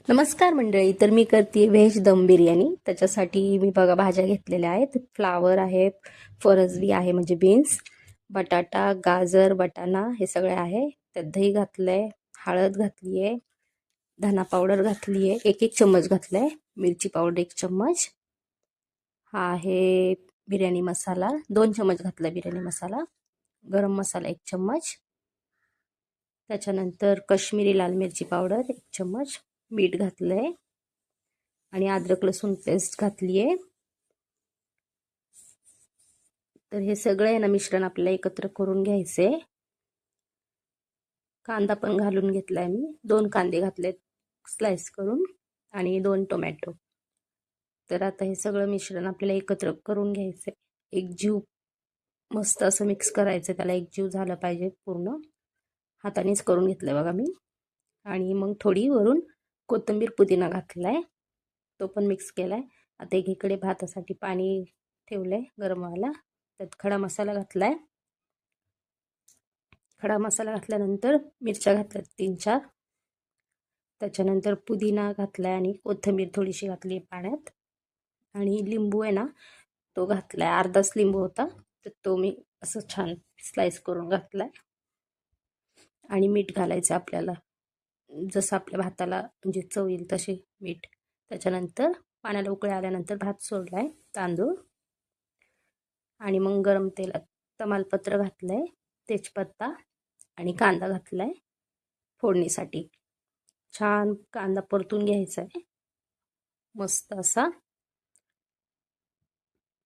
नमस्कार मंडळी. तर मी करते व्हेज दम बिर्याणी. त्याच्यासाठी मी बघा भाज्या घेतलेल्या आहेत. फ्लावर आहे, फरसबी आहे म्हणजे बीन्स, बटाटा, गाजर, वटाणा हे सगळे आहे. त्यात दही घातलंय, हळद घातली आहे, धना पावडर घातली आहे, एक एक चम्मच घातलाय, मिरची पावडर 1 चम्मच, हा आहे बिर्याणी मसाला 2 चम्मच घातला, बिर्याणी मसाला, गरम मसाला 1 चम्मच, त्याच्यानंतर कश्मीरी लाल मिरची पावडर 1 चम्मच, मीठ घातलंय आणि अद्रक लसूण पेस्ट घातली आहे. तर हे सगळं आहे ना मिश्रण आपल्याला एकत्र करून घ्यायचे. कांदा पण घालून घेतलाय मी, 2 कांदे घातलेत स्लाइस करून आणि 2 टोमॅटो. तर आता हे सगळं मिश्रण आपल्याला एकत्र करून घ्यायचंय. एक जीव मस्त असं मिक्स करायचं, त्याला एक जीव झाला पाहिजे पूर्ण. हातानेच करून घेतलंय बघा मी. आणि मग थोडी वरून कोथिंबीर पुदिना घातलाय, तो पण मिक्स केलाय. आता एकीकडे भातासाठी पाणी ठेवलंय गरम व्हायला. त्यात खडा मसाला घातलाय. खडा मसाला घातल्यानंतर मिरच्या घातल्यात 3-4. त्याच्यानंतर पुदिना घातलाय आणि कोथिंबीर थोडीशी घातली पाण्यात. आणि लिंबू आहे ना, तो घातलाय. अर्धाच लिंबू होता, तर तो मी असं छान स्लाइस करून घातलाय. आणि मीठ घालायचं आपल्याला, जसं आपल्या भाताला म्हणजे चव येईल तसे मीठ. त्याच्यानंतर पाण्याला उकळी आल्यानंतर भात सोडलाय, तांदूळ. आणि मग गरम तेलात तमालपत्र घातलंय, तेजपत्ता आणि कांदा घातलाय फोडणीसाठी. छान कांदा परतून घ्यायचा आहे मस्त असा.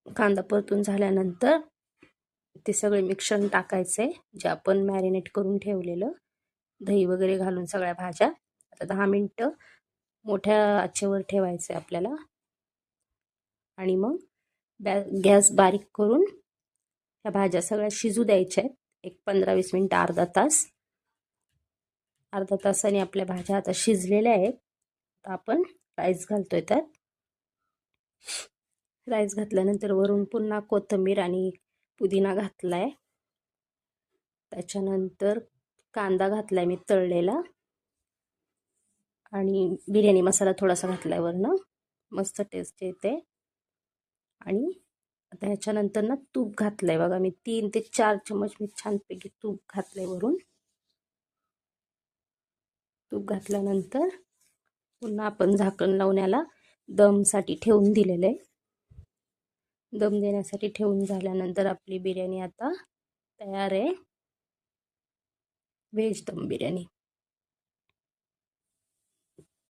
कांदा परतून झाल्यानंतर ते सगळे मिश्रण टाकायचे जे आपण मॅरिनेट करून ठेवलेलं, दही वगैरे घालून सगळ्या भाज्या. आता 10 मिनटं मोठ्या आचेवर ठेवायचे आपल्याला. आणि मग गॅस बारीक करून ह्या भाज्या सगळ्या शिजू द्यायच्या आहेत. एक 15-20 मिनटं, अर्धा तास. अर्धा तासाने आपल्या भाज्या आता शिजलेल्या आहेत. आता आपण राईस घालतोय त्यात. राईस घातल्यानंतर वरून पुन्हा कोथिंबीर आणि पुदिना घातलाय. त्याच्यानंतर कांदा घातलाय मी तळलेला आणि बिर्याणी मसाला थोडासा घातलाय वरनं, मस्त टेस्ट येते. आणि आता ह्याच्यानंतर ना तूप घातलंय बघा मी, 3 ते 4 चम्मच मी छानपैकी तूप घातलंय वरून. तूप घातल्यानंतर पुन्हा आपण झाकण लावून याला दमसाठी ठेवून दिलेलं आहे. दम देण्यासाठी ठेवून झाल्यानंतर आपली बिर्याणी आता तयार आहे, व्हेज दम बिर्याणी.